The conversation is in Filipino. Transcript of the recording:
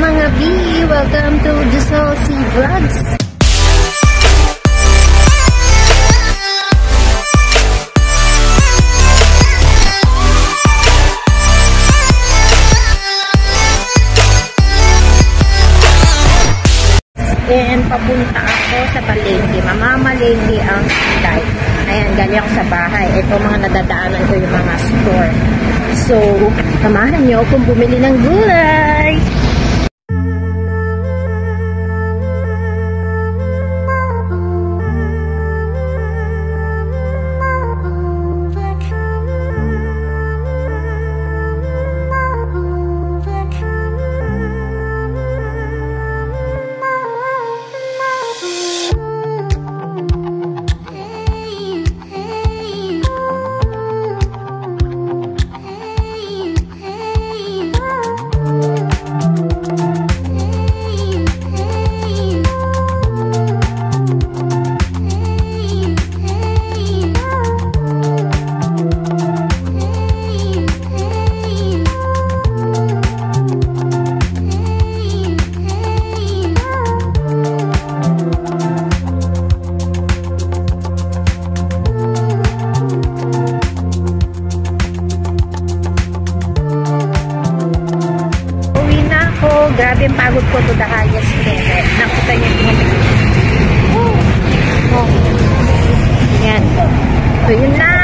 mga B! Welcome to Giselle C. Vlogs! And papunta ako sa palengke. Mamamalengke ang Day. Ayan, galing ako sa bahay. Ito mga nadadaanan ko yung mga store. So, samahan nyo kung bumili ng gulay. Grabe ang pagod ko to the highest level. Nakita niyo yung yan. So, yun na.